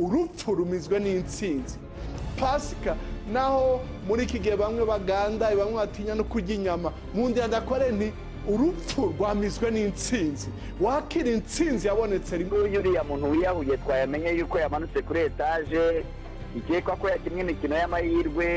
urupfu rumizwe n'intsinzi. Pasika naho muri iki gihe bamwe baganda bamwe batinya no kurya inyama, mu ndira ndakore nti urupfu rwamizwe n'intsinzi. Wakira intsinzi yabonetse rimwe. Uriya muntu wiyahuye twayamenye yuko yamanutse kuri etaje, ikekwa ko yakinnye imikino y'amahirwe,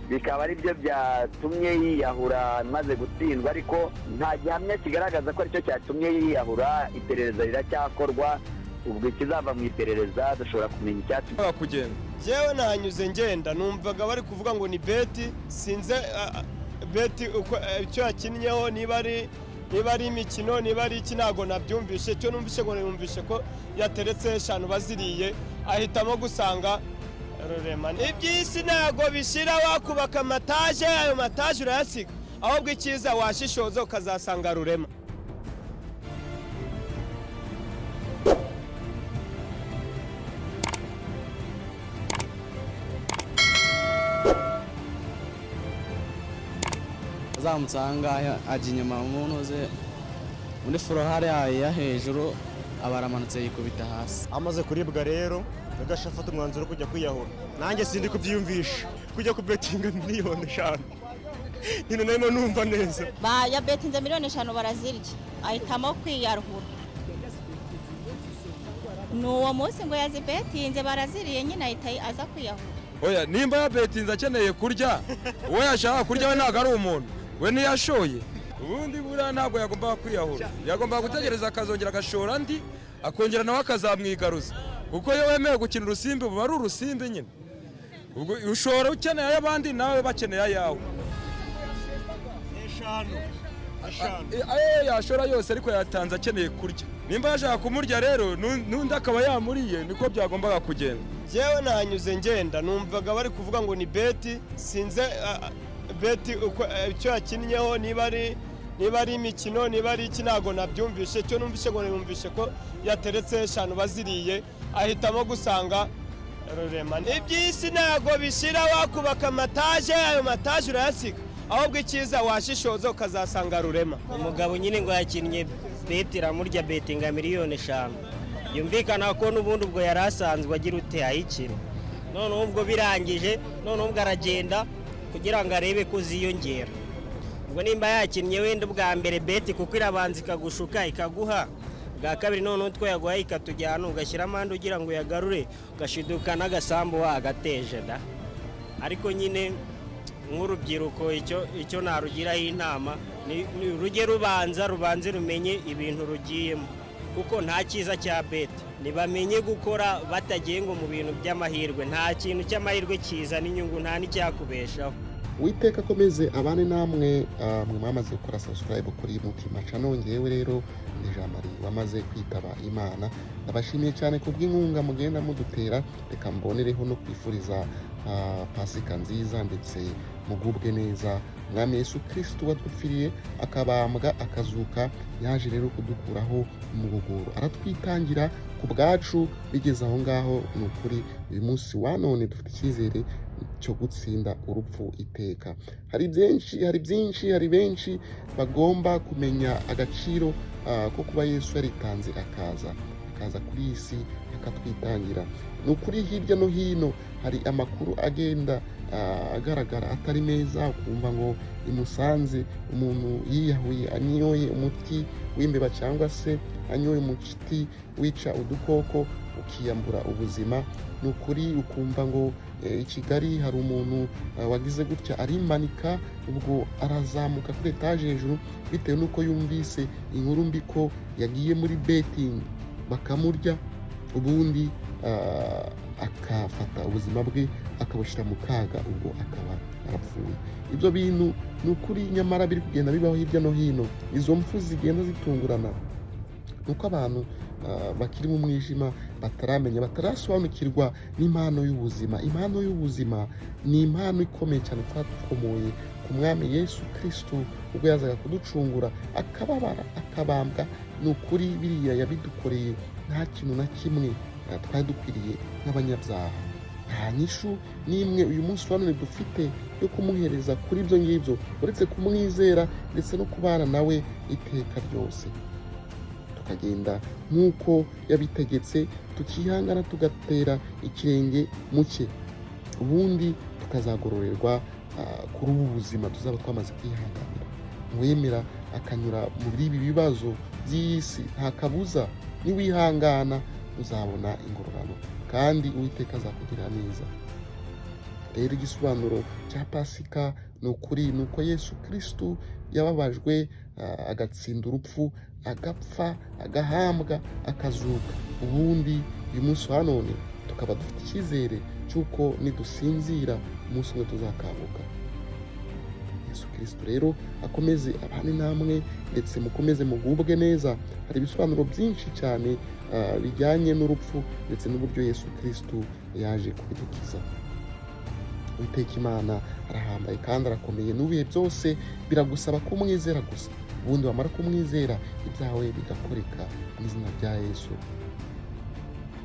bikaba ari byo byatumye yiyahura maze gutsindwa, ariko nta gihamya kigaragaza ko aricyo cyatumye yiyahura. Iperereza riracyakorwa, ubwo ikizava mu iperereza dushobora kumenya icyatumye kugenda. Jewe nanyuze ngenda numvaga bari kuvuga ngo ni beti, sinze beti uko icyo yakinnyeho, niba ari imikino, niba ari iki ntago nabyumvishe. Cyo numvishe ngo numvishe ko yateretse 5 baziriye, ahitamo gusanga Rurema. Ibyisi ntago bishira, wakubaka amataje, ayo mataje urayasiga, ahubwo ikiza washishoza ukazasanga Rurema. Zamusanga aje inyuma mu ntuze muri forohare ya hejuru, abaramanutse yikubita hasi. Amaze kuribwa rero agashafata umwanzuro kujya kwiyahura. Nanjye sindi kubyiyumvisha kujya kubetinga miliyoni 5. Nino nemo numva neza. Ya betinze miliyoni 5 barazirya, ahitamo kwiyahura. Nuwo munsi ngo yazibetinze baraziriye, nyine ahita aza kwiyahura. Oya, nimba ya betinze akeneye kurya, uwo yashaka kurya we ntago ari umuntu, we niyashoye. Ubundi buriya ntabwo yagomba kwiyahura, yagomba gutegereza akazongera agashora andi, akongera nawe akazamwigaruza, kuko iyo wemeye gukina urusimbi buba ari urusimbi nyine. Ubwo ushora ukeneye ay'abandi nawe bakeneye ayawe. Ayo yashora yose ariko yatanze akeneye kurya. Nimba yashaka kumurya rero n'undi akaba yamuriye, niko byagombaga kugenda. Jewe nanyuze ngenda numvaga bari kuvuga ngo ni beti, sinze beti uko icyo yakinnyeho, niba ari imikino, niba ari iki ntago nabyumvishe. Cyo numvishe ngo numvishe ko yateretse 5 baziriye, ahitamo gusanga Rurema. Ibyisi ntago bishira, wakubaka amataje, ayo mataje urayasiga, ahubwo ikiza washishoza ukazasanga Rurema. Umugabo nyine ngo yakinnye beti, ramurya betinga miliyoni 5. Yumvikana ko n'ubundi ubwo yari asanzwe agira ute ayikira. None ubwo birangije, none ubwo aragenda kugira ngo arebe ko ziyongera. Ubwo nimba yakinnye wenda bwa mbere beti kuko irabanza ikagushuka ikaguha, bwa kabiri none utwo yaguha ikatujyana ugashyira amande ugira ngo yagarure, ugashiduka n'agasambu wagateje da. Ariko nyine nk'urubyiruko icyo narugiraho inama ni urujye rubanze rumenye ibintu rugiyemo, kuko nta cyiza cya beti. Nibamenye gukora batagiye ngo mu bintu by'amahirwe, nta kintu cy'amahirwe cyiza n'inyungu, nta n'icyakubeshaho. Witeka akomeze abane namwe mwe mwamaze gukora subscribe kuri Mutima Channel. Ngewe rero ni Jamari wamaze kwitaba Imana. Ndabashimiye cyane kubw'inkunga mugenda mudutera, reka mbonereho no kwifuriza Pasika nziza ndetse mugubwe neza. Mwami Yesu Kristo wadupfiriye akabambwa akazuka, yaje rero kudukuraho umugogoro, aratwitangira ku bwacu. Bigeze aho ngaho ni ukuri uyu munsi wa none dufite icyizere cyo gutsinda urupfu iteka. Hari benshi bagomba kumenya agaciro ko kuba Yesu yaritanze akaza kuri iyi si akatwitangira. Ni ukuri hirya no hino hari amakuru agenda agaragara atari meza, ukumva ngo imusanze umuntu yiyahuye anyoye umuti w'imbeba cyangwa se anyoye umuti wica udukoko ukiyambura ubuzima. Ni ukuri ukumva ngo i Kigali hari umuntu wagize gutya arimanika, ubwo arazamuka kuri etaje hejuru bitewe n'uko yumvise inkuru mbi ko yagiye muri betting bakamurya, ubundi akafata ubuzima bwe akabushyira mu kaga, ubwo akaba arapfuye. Ibyo bintu ni ukuri nyamara biri kugenda bibaho hirya no hino. Izo mpfu zigenda zitungurana nuko abantu bakiri mu mwijima batarasobanukirwa n'impano y'ubuzima. Impano y'ubuzima ni impano ikomeye cyane twadukomoye ku Mwami Yesu Kristo, ubwo yazaga kuducungura akababara akabambwa. Ni ukuri biriya yabidukoreye, nta kintu na kimwe twari dukwiriye nk'abanyabyaha. Nta nyishu n'imwe uyu munsi wa none dufite yo kumuhereza kuri ibyo ngibyo uretse kumwizera ndetse no kubana nawe iteka ryose. tukagenda nk'uko yabitegetse, tukihangana tugatera ikirenge mu cye, ubundi tukazagororerwa kuri ubu buzima tuzaba twamaze kwihanganira. Uwemera akanyura muri ibi bibazo by'iyi si, nta kabuza niwihangana uzabona ingororano kandi Uwiteka azakugirira neza. Rero igisobanuro cya Pasika ni ukuri, ni uko Yesu Kristo yababajwe agatsinda urupfu, agapfa, agahambwa, akazuka. Ubundi uyu munsi wa none tukaba dufite icyizere cy'uko nidusinzira umunsi umwe tuzakanguka. Yesu Kristo rero akomeze abane namwe, ndetse mukomeze mugubwe neza. Hari ibisobanuro byinshi cyane bijyanye n'urupfu ndetse n'uburyo Yesu Kristo yaje kubidukiza. Uwiteka Imana arahambaye kandi arakomeye, n'ubihe byose biragusaba kumwizera gusa, ubundi wamara kumwizera ibyawe bigakoreka mu izina rya Yesu.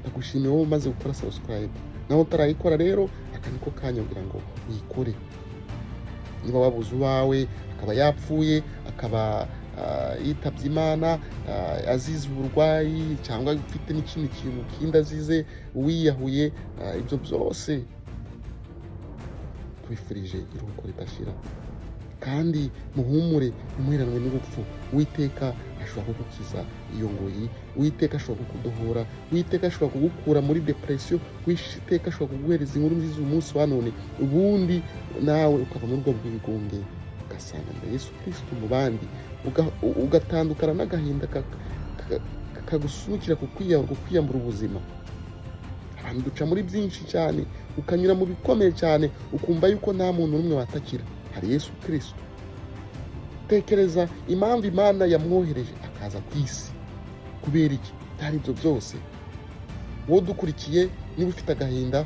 Ndagushimiye wowe umaze gukora subscribe, nawe utarayikora rero aka niko kanya kugira ngo uyikore. Niba wabuze uwawe akaba yapfuye, akaba yitabye Imana azize uburwayi, cyangwa ufite n'ikindi kintu kindi azize, wiyahuye, ibyo byose twifurije iruhuko ridashira, kandi muhumure, ntimuheranwe n'urupfu. Uwiteka ashobora kugukiza iyo ngoyi, Uwiteka ashobora kukudohora, Uwiteka ashobora kugukura muri depression, Uwiteka ashobora kuguhereza inkuru nziza uyu munsi wa none, ubundi nawe ukava muri ubwo bwigunge ugasanganira Yesu Kristo mu bandi, ugatandukana n'agahinda kagusunikira kukwiyambura ubuzima. Abantu duca muri byinshi cyane, ukanyura mu bikomeye cyane, ukumva yuko nta muntu n'umwe watakira. Hari Yesu Kristo. Tekereza impamvu Imana yamwohereje akaza ku isi. Kubera iki? Byari ibyo byose. Wowe dukurikiye, niba ufite agahinda,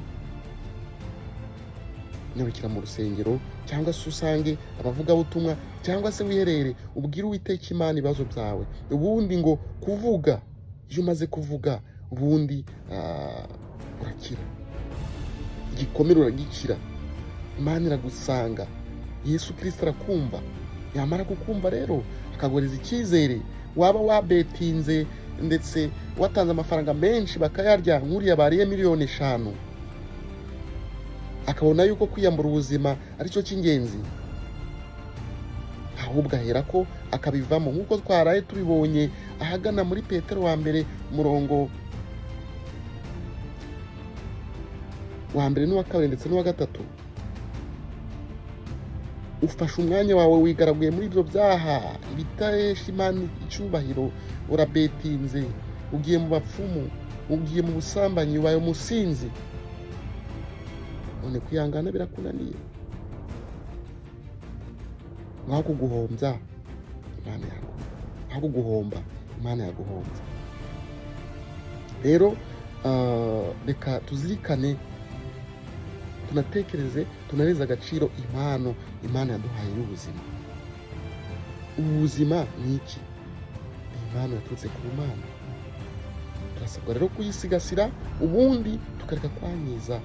nyarukira mu rusengero, cyangwa se usange abavugabutumwa, cyangwa se wiherere ubwire Uwiteka Imana ibibazo byawe. Ubundi ngo kuvuga, iyo umaze kuvuga ubundi urakira, igikomere uragikira, Imana iragusanga, Yesu Kristo arakumva. Yamara kukumva rero akaguhereza icyizere. Waba wabetinze ndetse watanze amafaranga menshi bakayarya, nk'uriya bariye 5,000,000, akabona yuko kwiyambura ubuzima ari cyo cy'ingenzi, ahubwo ahera ko akabivamo, nk'uko twaraye tubibonye ahagana muri Petero wa mbere umurongo wa mbere n'uwa kabiri ndetse n'uwa gatatu. Ufashe umwanya wawe wigaraguye muri ibyo byaha ibitahesha Imana icyubahiro, urabetinze, ugiye mu bapfumu, ugiye mu busambanyi, ubaye umusinzi, none kwihangana birakunaniye. Nkaho kuguhombya Imana yaguhombya, nkaho kuguhomba Imana yaguhombya. Rero reka tuzirikane, tunatekereze, tunareze agaciro impano Imana yaduhaye y'ubuzima. Ubuzima ni iki? Ni impano yaturutse ku Mana. Turasabwa rero kuyisigasira, ubundi tukareka kwangiza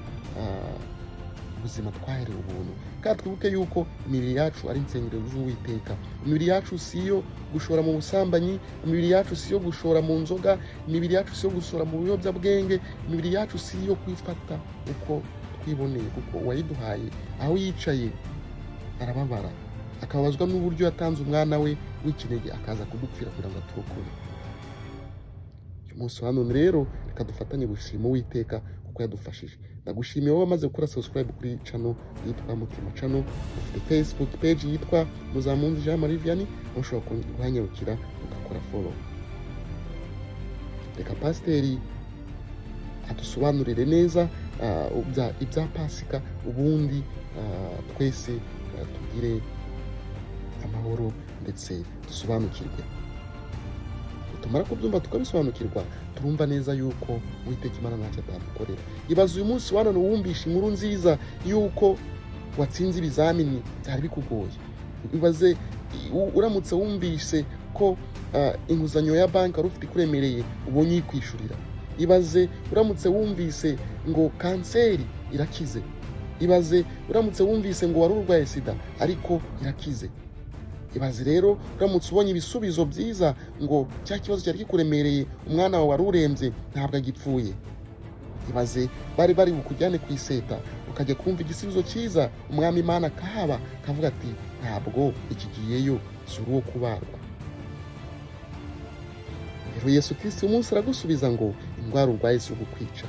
ubuzima twaherewe ubuntu. Kandi twibuke yuko imibiri yacu ari insengero z'Uwiteka. Imibiri yacu si iyo gushora mu busambanyi, imibiri yacu si iyo gushora mu nzoga, imibiri yacu si iyo gushora mu biyobyabwenge, imibiri yacu si iyo kwifata uko twiboneye, kuko uwayiduhaye aho yicaye arababara, akababazwa n'uburyo yatanze umwana we w'ikinege akaza kudupfira kugira ngo aturokore. Uyu munsi wa none rero reka dufatanye gushima Uwiteka kuko yadufashije. Ndagushimiye wowe wamaze gukora subscribe kuri channel yitwa Mutima Channel, ufite Facebook page yitwa Muzamunzi Jean Marie Vianney, ushobora kuhanyarukira ugakora follow. Reka pasiteri adusobanurire neza ibya Pasika, ubundi twese tugire amahoro ndetse dusobanukirwe. Tumara kubyumva tukabisobanukirwa, turumva neza yuko Uwiteka Imana ntacyo atadukorera. Ibaze uyu munsi wa none wumvishe inkuru nziza yuko watsinze ibizamini byari bikugoye. Ibaze uramutse wumvise ko inguzanyo ya banki wari ufite ikuremereye ubonye yikwishurira. Ibaze uramutse wumvise ngo kanseri irakize. Ibaze uramutse wumvise ngo wari urwaye sida ariko irakize. ibaze rero uramutse ubonye ibisubizo byiza ngo cya kibazo cyari kikuremereye umwana wawe wari urembye ntabwo agipfuye. ibaze bari bukujyane ku iseta ukajya kumva igisubizo cyiza umwami Imana akahaba akavuga ati ntabwo ikigiyeyo si uwo kubarwa. rero Yesu Kristo umunsi aragusubiza ngo indwara urwaye si yo kukwica,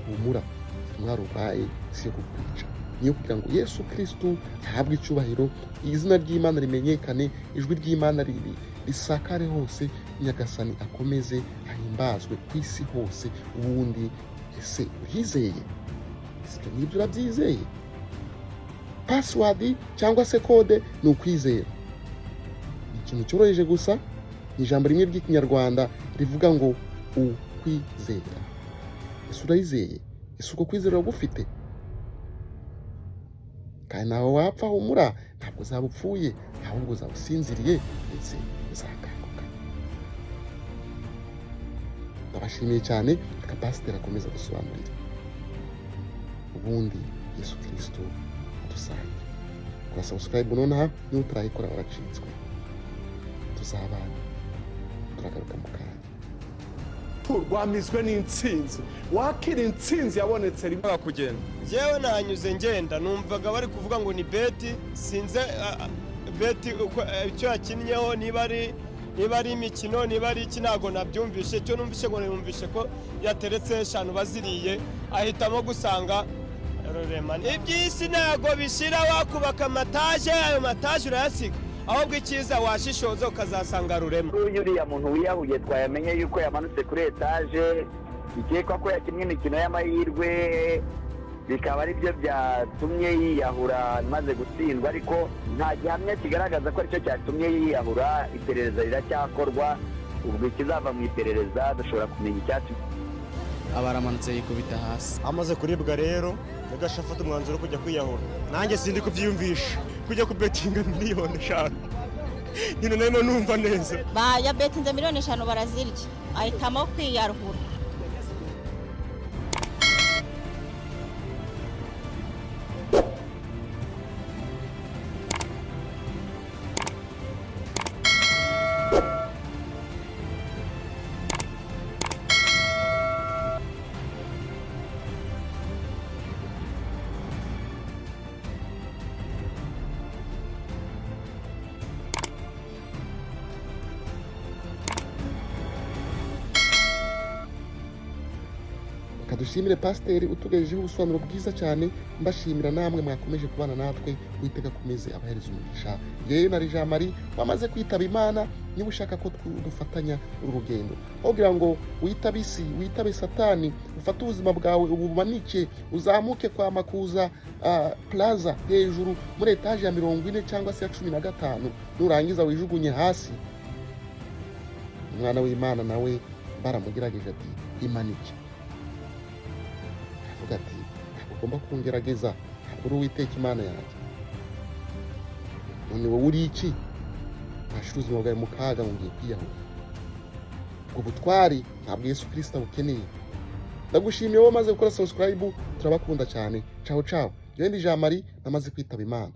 humura, indwara urwaye si yo kukwica. niyo kugira ngo Yesu Kristo ahabwe icyubahiro, izina ry'Imana rimenyekane, ijwi ry'Imana risakare hose, Nyagasani akomeze ahimbazwe ku isi hose. ubundi ese uryizeye? ibyo nibyo urabyizeye? password cyangwa se kode ni ukwizera. ni ikintu cyoroheje gusa, ni ijambo rimwe ry'ikinyarwanda rivuga ngo ukwizera. ese urayizeye? ese uko kwizera gufite? kandi nawe wapfa humura, ntabwo uzaba upfuye, ahubwo uzaba usinziriye ndetse uzakanguka. ndabashimiye cyane, reka pasiteri akomeza gusobanurira. ubundi Yesu Kristo adusange. kora subscribe nonaha, niba utarayikora waracitswe. tuzabana, turagaruka mu kanya. rwamizwe n'intsinzi, wakira intsinzi yabonetse rimwe kugenda. Jewe nanyuze ngenda numvaga bari kuvuga ngo ni beti, sinze beti icyo yakinnyeho, niba ari imikino, niba ari iki ntago nabyumvishe. Cyo numvishe ngo numvishe ko yateretse 5 baziriye, ahitamo gusanga rurema. Ibyisi ntago bishira, wakubaka amataje, ayo mataje urayasiga, ahubwo icyiza washishoza ukazasanga rurema. uriya muntu wiyahuye twayamenye yuko yamanutse kuri etaje, ikekwa ko yakinnye imikino y'amahirwe, bikaba ari byo byatumye yiyahura maze gutsindwa, ariko nta gihamya kigaragaza ko aricyo cyatumye yiyahura. iperereza riracyakorwa, ubwo ikizava mu iperereza dushobora kumenya icyatumye. abaramanutse yikubita hasi. amaze kuribwa rero yagasha afata umwanzuro wo kujya kwiyahura. nanjye sindi kubyiyumvisha, kujya kubetinga miliyoni 5. nyine narimo numva neza. yabetinze miliyoni 5 barazirya, ahitamo kwiyahura. dushimire pasiteri utugejejeho ubusobanuro bwiza cyane. mbashimira namwe mwakomeje kubana natwe, Uwiteka akomeze abahereza umugisha. yewe na Rijamari wamaze kwitaba Imana, niba ushaka ko dufatanya uru rugendo, kugira ngo witabe isi, witabe Satani, ufate ubuzima bwawe ubumanike, uzamuke kwa Makuza plaza hejuru muri etaje ya 40 cyangwa se ya 15, nurangiza wijugunye hasi. umwana w'Imana nawe baramugerageje ati imanike, avuga ati ntabwo ugomba kungerageza, ntabwo uri Uwiteka Imana yanjye. none wowe uri iki? ntashira ubuzima bwawe mu kaga ngo ngiye kwiyahura. ubwo butwari ntabwo Yesu Kristo abukeneye. ndagushimiye wowe umaze gukora subscribe, turabakunda cyane. ciao ciao. Ijamari namaze kwitaba Imana.